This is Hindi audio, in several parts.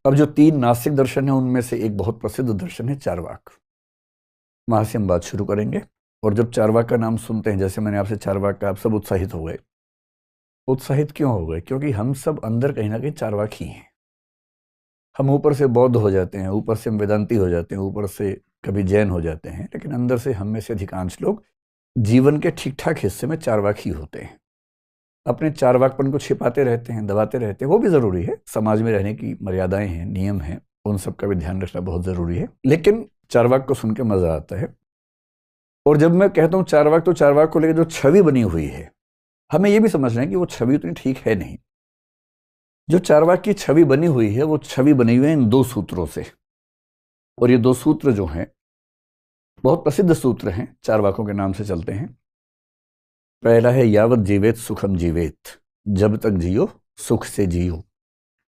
अब जो 3 नास्तिक दर्शन है उनमें से एक बहुत प्रसिद्ध दर्शन है चार्वाक। वहां से हम बात शुरू करेंगे। और जब चार्वाक का नाम सुनते हैं, जैसे मैंने आपसे चार्वाक का, आप सब उत्साहित हो गए। उत्साहित क्यों हो गए? क्योंकि हम सब अंदर कहीं ना कहीं चार्वाक ही हैं। हम ऊपर से बौद्ध हो जाते हैं, ऊपर से हम वेदांती हो जाते हैं, ऊपर से कभी जैन हो जाते हैं, लेकिन अंदर से हम में से अधिकांश लोग जीवन के ठीक ठाक हिस्से में चार्वाक ही होते हैं। अपने चार्वाकपन को छिपाते रहते हैं, दबाते रहते हैं। वो भी जरूरी है, समाज में रहने की मर्यादाएं हैं, नियम हैं, उन सब का भी ध्यान रखना बहुत जरूरी है। लेकिन चार्वाक को सुन के मजा आता है। और जब मैं कहता हूं चार्वाक, तो चार्वाक को लेकर जो छवि बनी हुई है, हमें यह भी समझना है कि वो छवि उतनी ठीक है नहीं। जो चार्वाक की छवि बनी हुई है, वो छवि बनी हुई है इन 2 सूत्रों से। और ये 2 सूत्र जो हैं बहुत प्रसिद्ध सूत्र हैं, चार्वाकों के नाम से चलते हैं। पहला है यावत जीवेत सुखम जीवेत, जब तक जियो सुख से जियो।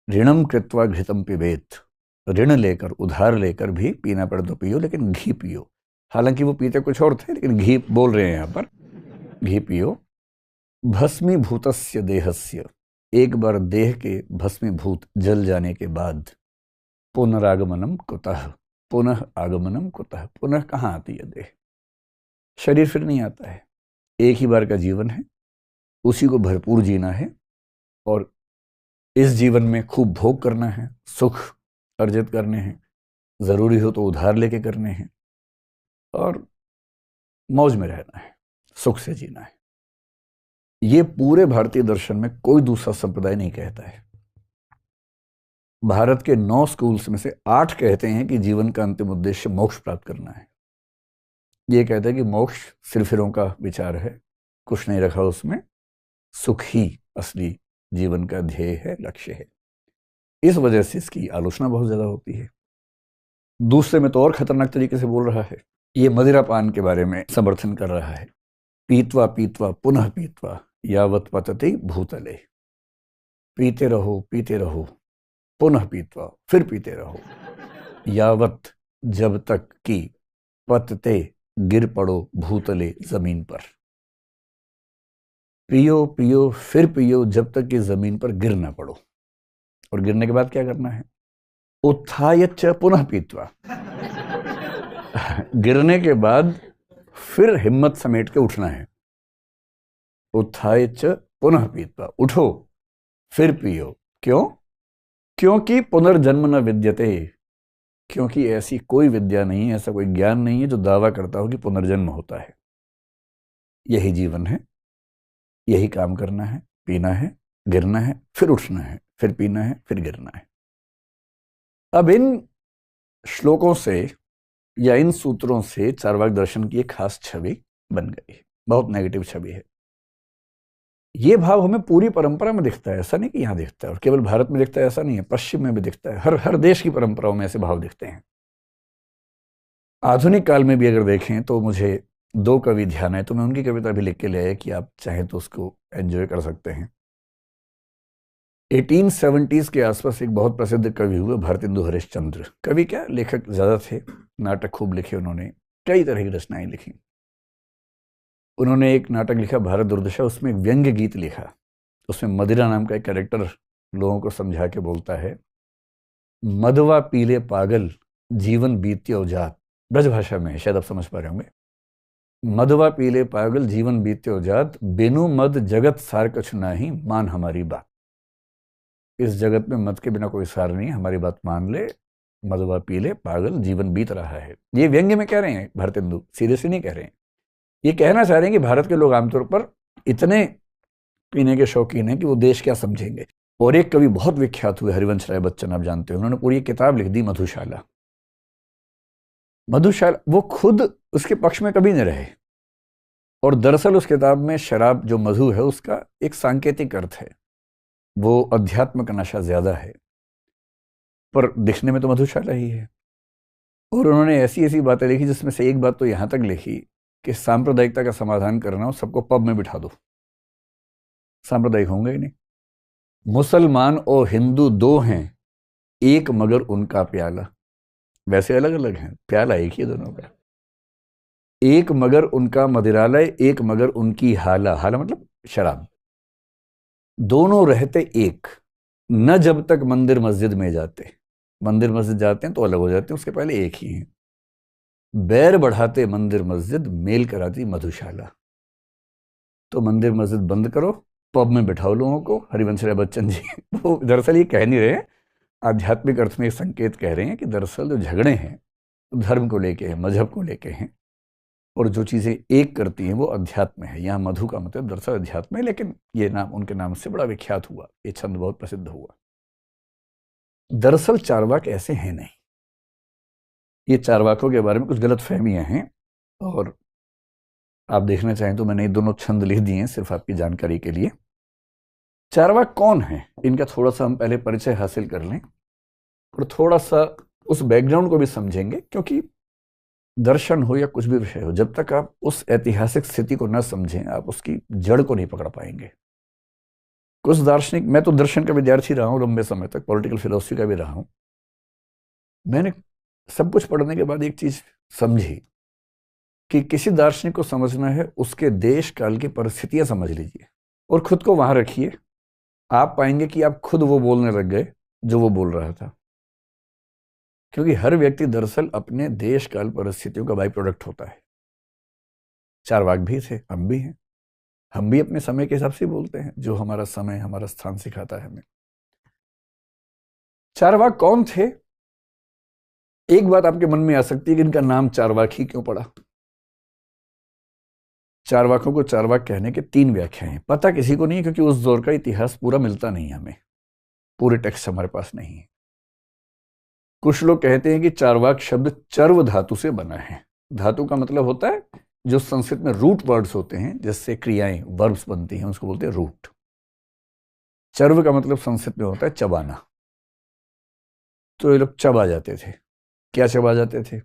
ऋणम कृत्वा घृतम पिबेत, ऋण लेकर, उधार लेकर भी पीना पड़े तो पियो, लेकिन घी पियो। हालांकि वो पीते कुछ और थे, लेकिन घी बोल रहे हैं यहां पर। घी पियो। भस्मीभूतस्य देहस्य, एक बार देह के भस्मीभूत जल जाने के बाद, पुनरागमनम कुतः, पुनः आगमनम कुतः, पुनः कहाँ आती है देह? शरीर फिर नहीं आता है। एक ही बार का जीवन है, उसी को भरपूर जीना है। और इस जीवन में खूब भोग करना है, सुख अर्जित करने हैं, जरूरी हो तो उधार लेके करने हैं, और मौज में रहना है, सुख से जीना है। ये पूरे भारतीय दर्शन में कोई दूसरा संप्रदाय नहीं कहता है। भारत के 9 स्कूल्स में से 8 कहते हैं कि जीवन का अंतिम उद्देश्य मोक्ष प्राप्त करना है। ये कहते हैं कि मोक्ष सिरफिरों का विचार है, कुछ नहीं रखा उसमें, सुख ही असली जीवन का ध्येय है, लक्ष्य है। इस वजह से इसकी आलोचना बहुत ज्यादा होती है। दूसरे में तो और खतरनाक तरीके से बोल रहा है। ये मदिरा पान के बारे में समर्थन कर रहा है। पीतवा पीतवा पुनः पीतवा, यावत पतते भूतले। पीते रहो पुनः पीतवा, फिर पीते रहो, यावत, जब तक कि, पतते, गिर पड़ो, भूतले, जमीन पर। पियो पियो फिर पियो, जब तक कि जमीन पर गिर ना पड़ो। और गिरने के बाद क्या करना है? उत्थायच पुनः पीत्वा। गिरने के बाद फिर हिम्मत समेट के उठना है। उत्थायच पुनः पीत्वा, उठो फिर पियो। क्यों? क्योंकि पुनर्जन्म न विद्यते। क्योंकि ऐसी कोई विद्या नहीं है, ऐसा कोई ज्ञान नहीं है जो दावा करता हो कि पुनर्जन्म होता है। यही जीवन है, यही काम करना है, पीना है, गिरना है, फिर उठना है, फिर पीना है, फिर गिरना है। अब इन श्लोकों से या इन सूत्रों से चार्वाक दर्शन की एक खास छवि बन गई है, बहुत नेगेटिव छवि है। ये भाव हमें पूरी परंपरा में दिखता है, ऐसा नहीं कि यहां दिखता है और केवल भारत में दिखता है, ऐसा नहीं है, पश्चिम में भी दिखता है। हर देश की परंपराओं में ऐसे भाव दिखते हैं। आधुनिक काल में भी अगर देखें तो मुझे 2 कवि ध्यान है, तो मैं उनकी कविता भी लिख के ले आया कि आप चाहें तो उसको एंजॉय कर सकते हैं। 1870s के आसपास एक बहुत प्रसिद्ध कवि हुए भारतेंदु हरिश्चंद्र। कवि क्या, लेखक ज्यादा थे, नाटक खूब लिखे उन्होंने, कई तरह की रचनाएं लिखी। उन्होंने एक नाटक लिखा भारत दुर्दशा, उसमें एक व्यंग्य गीत लिखा। उसमें मदिरा नाम का एक कैरेक्टर लोगों को समझा के बोलता है, मदवा पीले पागल जीवन बीत्यो जात। ब्रजभाषा में, शायद आप समझ पा रहे होंगे। मदवा पीले पागल जीवन बीत्यो जात, बिनु मद जगत सार कछु नाही, मान हमारी बात। इस जगत में मद के बिना कोई सार नहीं, हमारी बात मान ले। मदवा पीले पागल जीवन बीत रहा है। ये व्यंग्य में कह रहे हैं भारतेंदु, सीरियसली नहीं कह रहे हैं। ये कहना चाह रहे हैं कि भारत के लोग आमतौर पर इतने पीने के शौकीन हैं कि वो देश क्या समझेंगे। और एक कवि बहुत विख्यात हुए, हरिवंश राय बच्चन, आप जानते हो, उन्होंने पूरी किताब लिख दी मधुशाला। मधुशाला, वो खुद उसके पक्ष में कभी नहीं रहे। और दरअसल उस किताब में शराब जो मधु है उसका एक सांकेतिक अर्थ है, वो अध्यात्म का नशा ज्यादा है, पर दिखने में तो मधुशाला ही है। और उन्होंने ऐसी ऐसी बातें लिखी, जिसमें से एक बात तो यहां तक लिखी कि सांप्रदायिकता का समाधान करना हो, सबको पब में बिठा दो, सांप्रदायिक होंगे ही नहीं। मुसलमान और हिंदू 2 हैं, एक मगर उनका प्याला। वैसे अलग अलग हैं, प्याला एक ही है दोनों का। एक मगर उनका मदिरालय, एक मगर उनकी हाला। हाला मतलब शराब। दोनों रहते एक, न जब तक मंदिर मस्जिद में जाते। मंदिर मस्जिद जाते हैं तो अलग हो जाते हैं, उसके पहले एक ही हैं। बैर बढ़ाते मंदिर मस्जिद, मेल कराती मधुशाला। तो मंदिर मस्जिद बंद करो, पब में बिठाओ लोगों को। हरिवंश राय बच्चन जी वो दरअसल ये कह नहीं रहे हैं, आध्यात्मिक अर्थ में एक संकेत कह रहे हैं कि दरअसल जो झगड़े हैं धर्म को लेके हैं, मजहब को लेके हैं, और जो चीज़ें एक करती हैं वो अध्यात्म है। यहाँ मधु का मतलब दरअसल अध्यात्म है, लेकिन ये नाम उनके नाम से बड़ा विख्यात हुआ, ये छंद बहुत प्रसिद्ध हुआ। दरअसल चारवाक ऐसे हैं नहीं। ये चारवाकों के बारे में कुछ गलत फहमियाँ हैं, और आप देखना चाहें तो मैंने ये दोनों छंद लिख दिए हैं सिर्फ आपकी जानकारी के लिए। चारवाक कौन है, इनका थोड़ा सा हम पहले परिचय हासिल कर लें और थोड़ा सा उस बैकग्राउंड को भी समझेंगे, क्योंकि दर्शन हो या कुछ भी विषय हो, जब तक आप उस ऐतिहासिक स्थिति को न समझें आप उसकी जड़ को नहीं पकड़ पाएंगे। कुछ दार्शनिक, मैं तो दर्शन का विद्यार्थी रहा हूं लंबे समय तक, पॉलिटिकल फिलोसफी का भी रहा हूं। मैंने सब कुछ पढ़ने के बाद एक चीज समझी कि किसी दार्शनिक को समझना है उसके देश काल की परिस्थितियां समझ लीजिए और खुद को वहां रखिए। आप पाएंगे कि आप खुद वो बोलने लग गए जो वो बोल रहा था, क्योंकि हर व्यक्ति दरअसल अपने देश काल परिस्थितियों का बाई प्रोडक्ट होता है। चारवाक भी थे, हम भी हैं, हम भी अपने समय के हिसाब से बोलते हैं, जो हमारा समय हमारा स्थान सिखाता है हमें। चारवाक कौन थे? एक बात आपके मन में आ सकती है कि इनका नाम चारवाक ही क्यों पड़ा। चारवाकों को चारवाक कहने के 3 व्याख्याएं हैं। पता किसी को नहीं है, क्योंकि उस दौर का इतिहास पूरा मिलता नहीं है हमें, पूरे टेक्स्ट हमारे पास नहीं है। कुछ लोग कहते हैं कि चारवाक शब्द चर्व धातु से बना है। धातु का मतलब होता है जो संस्कृत में रूट वर्ड्स होते हैं, जिससे क्रियाएं वर्ब्स बनती हैं, उसको बोलते हैं रूट। चर्व का मतलब संस्कृत में होता है चबाना। तो ये लोग चबा जाते थे। क्या चबा जाते थे?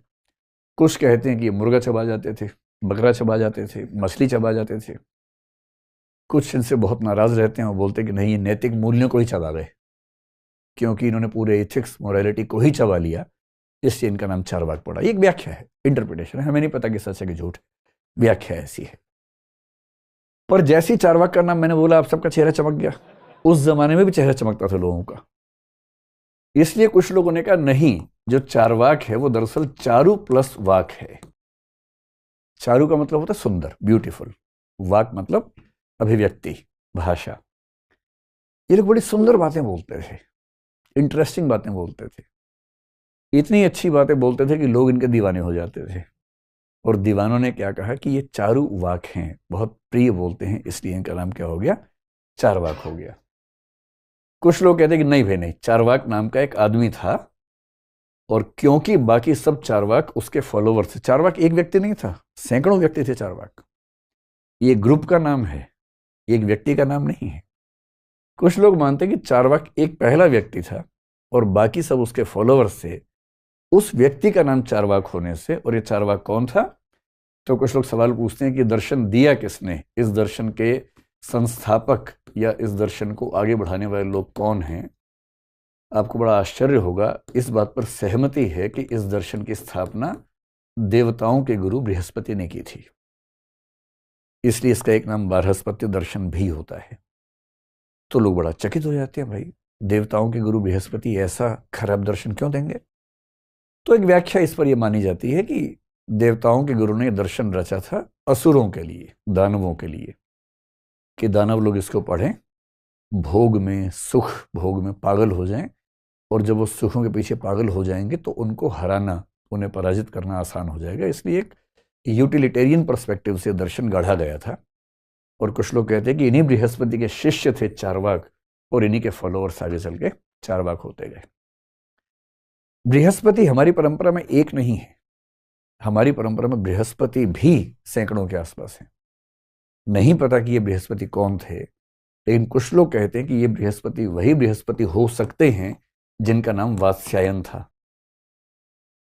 कुछ कहते हैं कि मुर्गा चबा जाते थे, बकरा चबा जाते थे, मछली चबा जाते थे। कुछ इनसे बहुत नाराज रहते हैं और बोलते हैं कि नहीं, ये नैतिक मूल्यों को ही चबा गए, क्योंकि इन्होंने पूरे एथिक्स मोरालिटी को ही चबा लिया, इसलिए इनका नाम चारवाक पड़ा। एक व्याख्या है, इंटरप्रिटेशन है, हमें नहीं पता कि सच है कि झूठ, व्याख्या ऐसी है। पर जैसी चारवाक का नाम मैंने बोला, आप सबका चेहरा चमक गया। उस जमाने में भी चेहरा चमकता था लोगों का। इसलिए कुछ लोगों ने कहा नहीं, जो चारवाक है वो दरअसल चारु प्लस वाक है। चारु का मतलब होता है सुंदर, ब्यूटीफुल। वाक मतलब अभिव्यक्ति, भाषा। ये लोग बड़ी सुंदर बातें बोलते थे, इंटरेस्टिंग बातें बोलते थे, इतनी अच्छी बातें बोलते थे कि लोग इनके दीवाने हो जाते थे। और दीवानों ने क्या कहा कि ये चारु वाक हैं, बहुत प्रिय बोलते हैं, इसलिए इनका नाम क्या हो गया? चारवाक हो गया। कुछ लोग कहते हैं कि नहीं भाई नहीं, चारवाक नाम का एक आदमी था, और क्योंकि बाकी सब चारवाक उसके फॉलोवर्स थे। चारवाक एक व्यक्ति नहीं था, सैकड़ों व्यक्ति थे चारवाक। ये ग्रुप का नाम है, एक व्यक्ति का नाम नहीं है। कुछ लोग मानते हैं कि चारवाक एक पहला व्यक्ति था और बाकी सब उसके फॉलोवर्स थे, उस व्यक्ति का नाम चारवाक होने से। और ये चारवाक कौन था? तो कुछ लोग सवाल पूछते हैं कि दर्शन दिया किसने, इस दर्शन के संस्थापक या इस दर्शन को आगे बढ़ाने वाले लोग कौन हैं? आपको बड़ा आश्चर्य होगा, इस बात पर सहमति है कि इस दर्शन की स्थापना देवताओं के गुरु बृहस्पति ने की थी, इसलिए इसका एक नाम बृहस्पति दर्शन भी होता है। तो लोग बड़ा चकित हो जाते हैं, भाई देवताओं के गुरु बृहस्पति ऐसा खराब दर्शन क्यों देंगे? तो एक व्याख्या इस पर यह मानी जाती है कि देवताओं के गुरु ने दर्शन रचा था असुरों के लिए, दानवों के लिए, कि दानव लोग इसको पढ़ें, भोग में, सुख भोग में पागल हो जाएं, और जब वो सुखों के पीछे पागल हो जाएंगे तो उनको हराना, उन्हें पराजित करना आसान हो जाएगा। इसलिए एक यूटिलिटेरियन पर्सपेक्टिव से दर्शन गढ़ा गया था। और कुछ लोग कहते हैं कि इन्हीं बृहस्पति के शिष्य थे चारवाक, और इन्हीं के फॉलोअर्स आगे चल के चारवाक होते गए। बृहस्पति हमारी परंपरा में एक नहीं है, हमारी परंपरा में बृहस्पति भी सैकड़ों के आसपास हैं। नहीं पता कि ये बृहस्पति कौन थे, लेकिन कुछ लोग कहते हैं कि ये बृहस्पति वही बृहस्पति हो सकते हैं जिनका नाम वात्स्यायन था।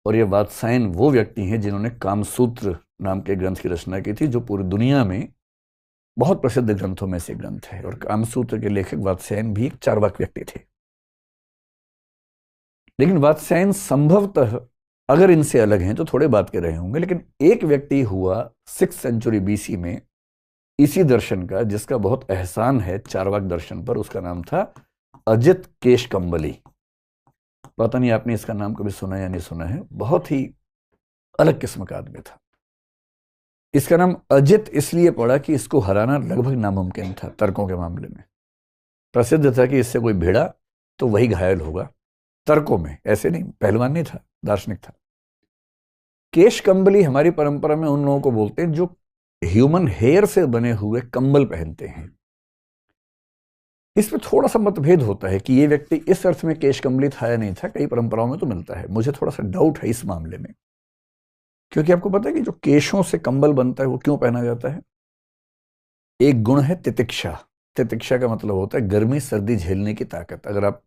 और ये वात्स्यायन वो व्यक्ति हैं जिन्होंने कामसूत्र नाम के ग्रंथ की रचना की थी, जो पूरी दुनिया में बहुत प्रसिद्ध ग्रंथों में से ग्रंथ है। और कामसूत्र के लेखक वात्स्यायन भी एक चारवाक व्यक्ति थे। लेकिन वात्स्यायन संभवतः अगर इनसे अलग हैं तो थोड़े बात के रहे होंगे। लेकिन एक व्यक्ति हुआ 6th सेंचुरी BC में इसी दर्शन का, जिसका बहुत एहसान है चारवाक दर्शन पर, उसका नाम था अजित केशकंबली। पता नहीं आपने इसका नाम कभी सुना या नहीं सुना है, बहुत ही अलग किस्म का आदमी था। इसका नाम अजित इसलिए पड़ा कि इसको हराना लगभग नामुमकिन था तर्कों के मामले में। प्रसिद्ध था कि इससे कोई भिड़ा तो वही घायल होगा, तर्कों में, ऐसे नहीं, पहलवान नहीं था, दार्शनिक था। केश कंबली हमारी परंपरा में उन लोगों को बोलते हैं जो ह्यूमन हेयर से बने हुए कंबल पहनते हैं। इसमें थोड़ा सा मतभेद होता है कि ये व्यक्ति इस अर्थ में केश कंबली था या नहीं था, कई परंपराओं में तो मिलता है। मुझे थोड़ा सा डाउट है इस मामले में, क्योंकि आपको पता है कि जो केशों से कंबल बनता है वो क्यों पहना जाता है? एक गुण है तितिक्षा। तितिक्षा का मतलब होता है गर्मी सर्दी झेलने की ताकत। अगर आप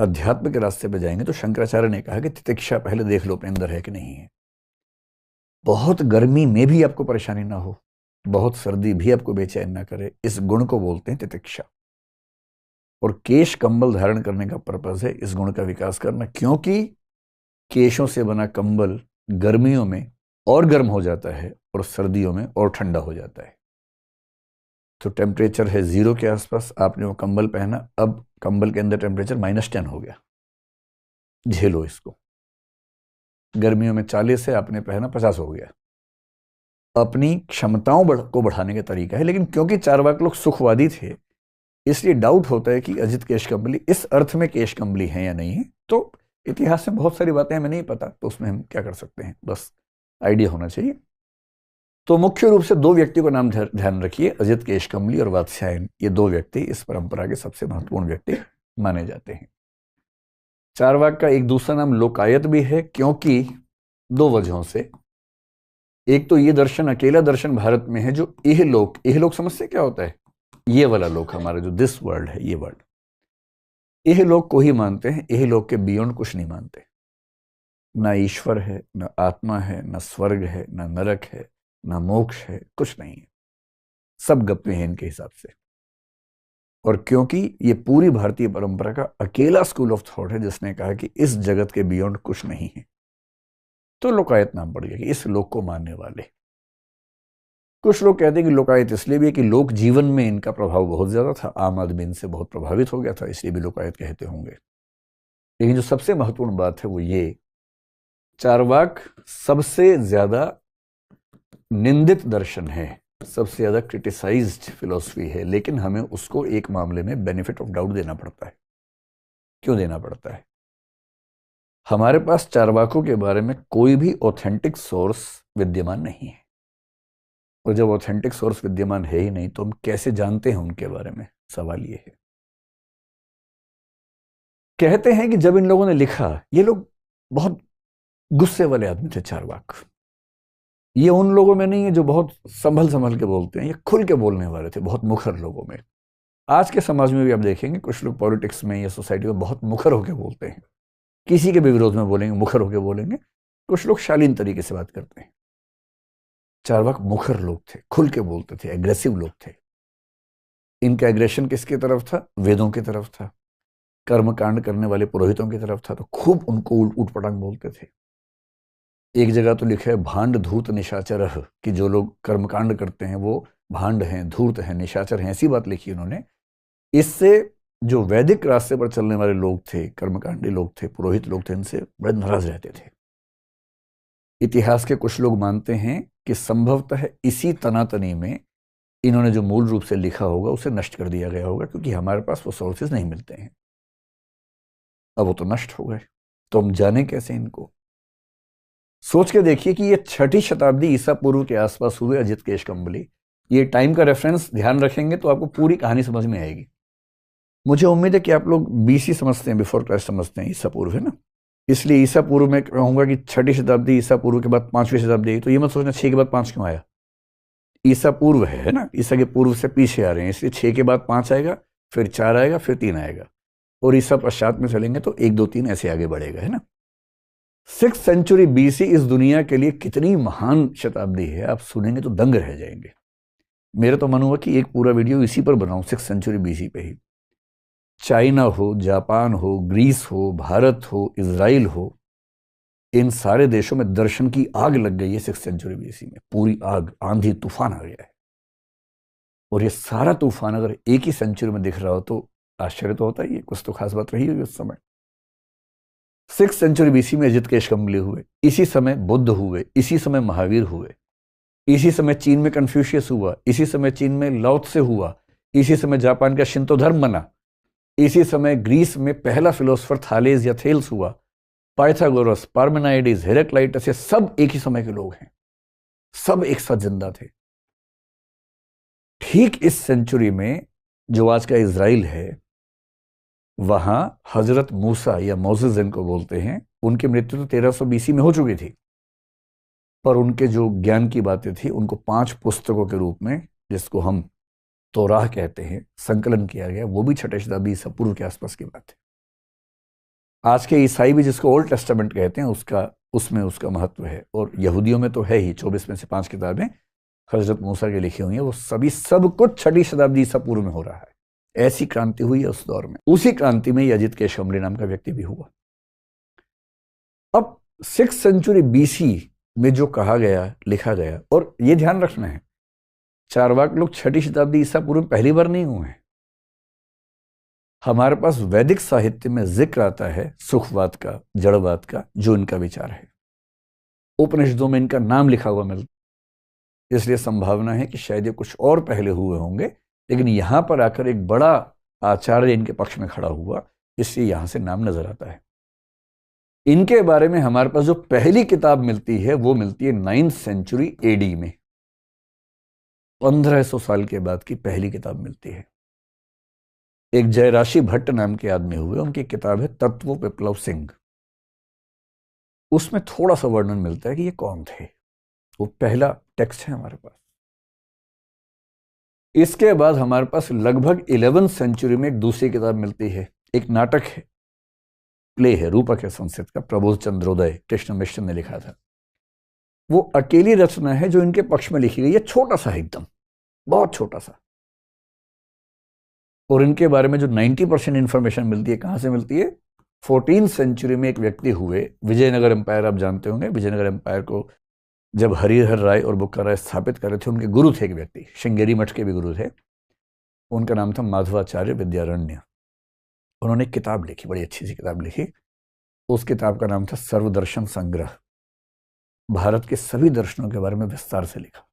अध्यात्म के रास्ते पे जाएंगे तो शंकराचार्य ने कहा कि तितिक्षा पहले देख लो अपने अंदर है कि नहीं है। बहुत गर्मी में भी आपको परेशानी ना हो, बहुत सर्दी भी आपको बेचैन ना करे, इस गुण को बोलते हैं तितिक्षा। और केश कंबल धारण करने का पर्पज है इस गुण का विकास करना, क्योंकि केशों से बना कंबल गर्मियों में और गर्म हो जाता है और सर्दियों में और ठंडा हो जाता है। तो टेम्परेचर है 0 के आसपास, आपने वो कंबल पहना, अब कंबल के अंदर टेम्परेचर -10 हो गया, झेलो इसको। गर्मियों में 40 है, आपने पहना 50 हो गया। अपनी क्षमताओं को बढ़ाने का तरीका है। लेकिन क्योंकि चारवाक लोग सुखवादी थे, इसलिए डाउट होता है कि अजित केश कंबली इस अर्थ में केश कंबली है या नहीं है। तो इतिहास में बहुत सारी बातें हमें नहीं पता, तो उसमें हम क्या कर सकते हैं, बस आइडिया होना चाहिए। तो मुख्य रूप से 2 व्यक्तियों का नाम ध्यान रखिए, अजित केश कंबली और वात्स्यायन। ये 2 व्यक्ति इस परंपरा के सबसे महत्वपूर्ण व्यक्ति माने जाते हैं। चारवाक का एक दूसरा नाम लोकायत भी है, क्योंकि 2 वजहों से। एक तो ये दर्शन अकेला दर्शन भारत में है जो इहलोक समझते क्या होता है? ये वाला लोक हमारा जो दिस वर्ल्ड है, ये वर्ल्ड, इहलोक को ही मानते हैं। इहलोक के बियॉन्ड कुछ नहीं मानते। ना ईश्वर है, ना आत्मा है, ना स्वर्ग है, ना नरक है, ना मोक्ष है, कुछ नहीं है। सब गप्पे हैं इनके हिसाब से। और क्योंकि ये पूरी भारतीय परंपरा का अकेला स्कूल ऑफ थॉट है जिसने कहा कि इस जगत के बियॉन्ड कुछ नहीं है, तो लोकायत नाम पड़ गया कि इस लोक को मानने वाले। कुछ लोग कहते हैं कि लोकायत इसलिए भी है कि लोक जीवन में इनका प्रभाव बहुत ज्यादा था, आम आदमी इनसे बहुत प्रभावित हो गया था, इसलिए भी लोकायत कहते होंगे। लेकिन जो सबसे महत्वपूर्ण बात है वो ये, चारवाक सबसे ज्यादा निंदित दर्शन है, सबसे ज्यादा क्रिटिसाइज्ड फिलॉसफी है, लेकिन हमें उसको एक मामले में बेनिफिट ऑफ डाउट देना पड़ता है। क्यों देना पड़ता है? हमारे पास चारवाकों के बारे में कोई भी ऑथेंटिक सोर्स विद्यमान नहीं है, और जब ऑथेंटिक सोर्स विद्यमान है ही नहीं तो हम कैसे जानते हैं उनके बारे में? सवाल ये है। कहते हैं कि जब इन लोगों ने लिखा, ये लोग बहुत गुस्से वाले आदमी थे चारवाक। ये उन लोगों में नहीं है जो बहुत संभल संभल के बोलते हैं, ये खुल के बोलने वाले थे, बहुत मुखर लोगों में। आज के समाज में भी आप देखेंगे कुछ लोग पॉलिटिक्स में या सोसाइटी में बहुत मुखर होकर बोलते हैं, किसी के भी विरोध में बोलेंगे, मुखर होकर बोलेंगे। कुछ लोग शालीन तरीके से बात करते हैं। चारवाक मुखर लोग थे, खुल के बोलते थे, एग्रेसिव लोग थे। इनका एग्रेशन किसकी तरफ था? वेदों की तरफ था, कर्मकांड करने वाले पुरोहितों की तरफ था, तो खूब उनको उठ पटांग बोलते थे। एक जगह तो लिखा है भांड धूत निशाचर, कि जो लोग कर्मकांड करते हैं वो भांड हैं, धूर्त हैं, निशाचर हैं, ऐसी बात लिखी उन्होंने। इससे जो वैदिक रास्ते पर चलने वाले लोग थे, कर्मकांडी लोग थे, पुरोहित लोग थे, इनसे बड़े नाराज रहते थे। इतिहास के कुछ लोग मानते हैं कि संभवतः इसी तनातनी में इन्होंने जो मूल रूप से लिखा होगा उसे नष्ट कर दिया गया होगा, क्योंकि हमारे पास वो सोर्सेज नहीं मिलते हैं। अब वो तो नष्ट हो गए, तो हम जाने कैसे इनको? सोच के देखिए कि ये 6ठी शताब्दी ईसा पूर्व के आसपास हुए अजित केश कंबली। ये टाइम का रेफरेंस ध्यान रखेंगे तो आपको पूरी कहानी समझ में आएगी। मुझे उम्मीद है कि आप लोग BC समझते हैं, बिफोर क्राइस्ट समझते हैं, ईसा पूर्व है ना। इसलिए ईसा पूर्व में कहूंगा कि 6ठी शताब्दी ईसा पूर्व के बाद 5वीं शताब्दी आई, तो ये मत सोचना 6 के बाद 5 क्यों आया। ईसा पूर्व है ना, ईसा के पूर्व से पीछे आ रहे हैं, इसलिए 6 के बाद 5 आएगा, फिर 4 आएगा, फिर 3 आएगा, और ईसा पश्चात में चलेंगे तो 1 2 3 ऐसे आगे बढ़ेगा, है ना। 6th सेंचुरी BC इस दुनिया के लिए कितनी महान शताब्दी है, आप सुनेंगे तो दंग रह जाएंगे। मेरा तो मन हुआ कि एक पूरा वीडियो इसी पर बनाऊं, 6th सेंचुरी BC पे ही। चाइना हो, जापान हो, ग्रीस हो, भारत हो, इजराइल हो, इन सारे देशों में दर्शन की आग लग गई है 6th सेंचुरी BC में। पूरी आग, आंधी तूफान आ गया है। और ये सारा तूफान अगर एक ही सेंचुरी में दिख रहा हो तो आश्चर्य तो होता ही है, कुछ तो खास बात रही होगी उस समय। 6th सेंचुरी बीसी में अजित केशकम्बली हुए, इसी समय बुद्ध हुए, इसी समय महावीर हुए, इसी समय चीन में कन्फ्यूशियस हुआ, इसी समय चीन में लाओ त्से हुआ, इसी समय जापान का शिंतो धर्म बना, इसी समय ग्रीस में पहला फिलोसफर थालेस या थेल्स हुआ, पाइथागोरस, पार्मेनाइडिस, हेराक्लाइटस, ये सब एक ही समय के लोग हैं, सब एक साथ जिंदा थे। ठीक इस सेंचुरी में जो आज का इजराइल है, वहां हजरत मूसा या मोसेस जिनको बोलते हैं, उनकी मृत्यु तो 1300 बीसी में हो चुकी थी, पर उनके जो ज्ञान की बातें थी उनको 5 पुस्तकों के रूप में, जिसको हम तौराह कहते हैं, संकलन किया गया। वो भी 6ठी शताब्दी ईसा पूर्व के आसपास की बात है। आज के ईसाई भी जिसको ओल्ड टेस्टामेंट कहते हैं, उसमें उसका महत्व है, और यहूदियों में तो है ही। 24 में से 5 किताबें हजरत मूसा की लिखी हुई हैं, वो सब कुछ 6ठी शताब्दी ईसा पूर्व में हो रहा है। ऐसी क्रांति हुई है उस दौर में। उसी क्रांति में अजित केशकम्बली नाम का व्यक्ति भी हुआ। अब 6th सेंचुरी बीसी में जो कहा गया, लिखा गया, और ये ध्यान रखना है, चारवाक लोग 6ठी शताब्दी ईसा पूर्व में पहली बार नहीं हुए हैं। हमारे पास वैदिक साहित्य में जिक्र आता है सुखवाद का, जड़वाद का, जो इनका विचार है। उपनिषदों में इनका नाम लिखा हुआ मिलता, इसलिए संभावना है कि शायद ये कुछ और पहले हुए होंगे, लेकिन यहां पर आकर एक बड़ा आचार्य इनके पक्ष में खड़ा हुआ, इसलिए यहां से नाम नजर आता है। इनके बारे में हमारे पास जो पहली किताब मिलती है वो मिलती है 9th सेंचुरी एडी में। 1500 साल के बाद की पहली किताब मिलती है। एक जयराशि भट्ट नाम के आदमी हुए, उनकी किताब है तत्व विप्लव सिंह। उसमें थोड़ा सा वर्णन मिलता है कि ये कौन थे। वो पहला टेक्स्ट है हमारे पास। इसके बाद हमारे पास लगभग 11th सेंचुरी में एक दूसरी किताब मिलती है। एक नाटक है, प्ले है, रूपक है संस्कृत का, प्रबोध चंद्रोदय, कृष्ण मिश्र ने लिखा था। वो अकेली रचना है जो इनके पक्ष में लिखी गई है, छोटा सा, एकदम बहुत छोटा सा। और इनके बारे में जो 90% इंफॉर्मेशन मिलती है, कहां से मिलती है? 14th सेंचुरी में एक व्यक्ति हुए, विजयनगर एम्पायर आप जानते होंगे। विजयनगर एम्पायर को जब हरिहर राय और बुक्का राय स्थापित कर रहे थे, उनके गुरु थे एक व्यक्ति, श्रृंगेरी मठ के भी गुरु थे, उनका नाम था माधवाचार्य विद्यारण्य। उन्होंने एक किताब लिखी, बड़ी अच्छी सी किताब लिखी। उस किताब का नाम था सर्वदर्शन संग्रह। भारत के सभी दर्शनों के बारे में विस्तार से लिखा।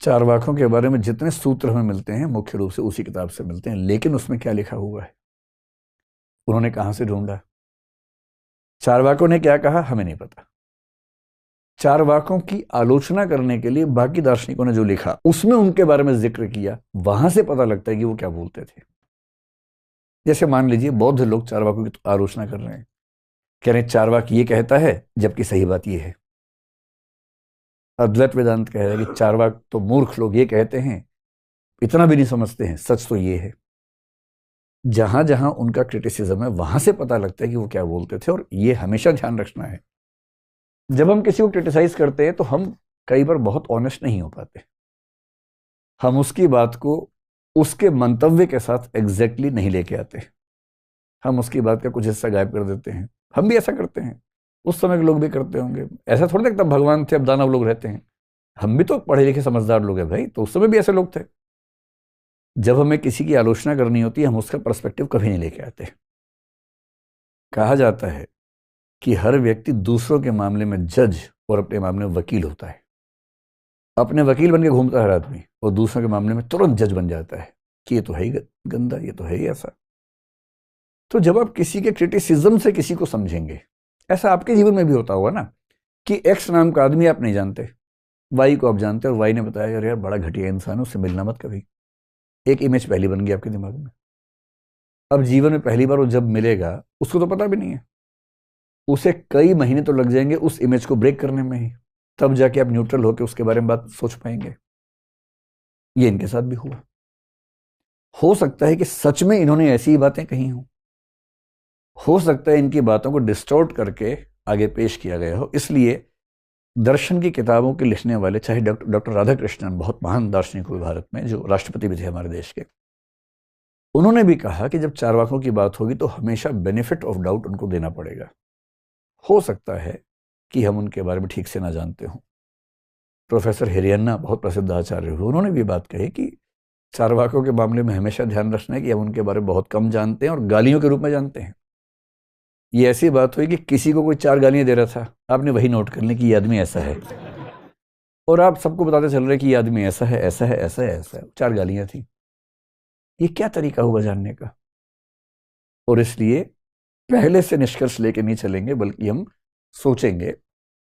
चारवाकों के बारे में जितने सूत्र हमें मिलते हैं मुख्य रूप से उसी किताब से मिलते हैं। लेकिन उसमें क्या लिखा हुआ है, उन्होंने कहां से ढूंढा, चारवाकों ने क्या कहा, हमें नहीं पता। चारवाकों की आलोचना करने के लिए बाकी दार्शनिकों ने जो लिखा, उसमें उनके बारे में जिक्र किया, वहां से पता लगता है कि वो क्या बोलते थे। जैसे मान लीजिए बौद्ध लोग चारवाकों की आलोचना कर रहे हैं, कह रहे हैं चारवाक ये कहता है जबकि सही बात ये है। अद्वैत वेदांत कह रहा है कि चारवाक तो मूर्ख लोग ये कहते हैं, इतना भी नहीं समझते हैं, सच तो ये है। जहां जहां उनका क्रिटिसिज्म है वहां से पता लगता है कि वो क्या बोलते थे। और ये हमेशा ध्यान रखना है, जब हम किसी को क्रिटिसाइज करते हैं तो हम कई बार बहुत ऑनेस्ट नहीं हो पाते। हम उसकी बात को उसके मंतव्य के साथ एग्जैक्टली नहीं लेके आते, हम उसकी बात का कुछ हिस्सा गायब कर देते हैं। हम भी ऐसा करते हैं, उस समय के लोग भी करते होंगे। ऐसा थोड़ी ना तब भगवान थे, अब दानव लोग रहते हैं। हम भी तो पढ़े लिखे समझदार लोग हैं भाई, तो उस समय भी ऐसे लोग थे। जब हमें किसी की आलोचना करनी होती है, हम उसका पर्सपेक्टिव कभी नहीं लेके आते। कहा जाता है कि हर व्यक्ति दूसरों के मामले में जज और अपने मामले में वकील होता है। अपने वकील बन के घूमता है हर आदमी, और दूसरों के मामले में तुरंत जज बन जाता है कि ये तो है ही गंदा, ये तो है ही ऐसा। तो जब आप किसी के क्रिटिसिज्म से किसी को समझेंगे, ऐसा आपके जीवन में भी होता होगा ना, कि एक्स नाम का आदमी आप नहीं जानते, वाई को आप जानते, और वाई ने बताया यार बड़ा घटिया इंसान है, उससे मिलना मत कभी। एक इमेज पहली बन गई आपके दिमाग में। अब जीवन में पहली बार वो जब मिलेगा, उसको तो पता भी नहीं है, उसे कई महीने तो लग जाएंगे उस इमेज को ब्रेक करने में ही, तब जाके आप न्यूट्रल होकर उसके बारे में बात सोच पाएंगे। ये इनके साथ भी हुआ। हो सकता है कि सच में इन्होंने ऐसी ही बातें कही हों, हो सकता है इनकी बातों को डिस्टॉर्ट करके आगे पेश किया गया हो। इसलिए दर्शन की किताबों के लिखने वाले, चाहे डॉक्टर राधाकृष्णन, बहुत महान दार्शनिक हुए भारत में, जो राष्ट्रपति भी थे हमारे देश के, उन्होंने भी कहा कि जब चारवाकों की बात होगी तो हमेशा बेनिफिट ऑफ डाउट उनको देना पड़ेगा। हो सकता है कि हम उनके बारे में ठीक से ना जानते हों। प्रोफेसर हिरियन्ना बहुत प्रसिद्ध आचार्य हुए, उन्होंने भी बात कही कि चारवाकों के मामले में हमेशा ध्यान रखना है कि हम उनके बारे में बहुत कम जानते हैं और गालियों के रूप में जानते हैं। ये ऐसी बात हुई कि किसी को कोई 4 गालियां दे रहा था, आपने वही नोट कर ली कि ये आदमी ऐसा है, और आप सबको बताते चल रहे कि ये आदमी ऐसा है, ऐसा है, ऐसा है, ऐसा है। 4 गालियां थी। ये क्या तरीका होगा जानने का? और इसलिए पहले से निष्कर्ष लेके नहीं चलेंगे, बल्कि हम सोचेंगे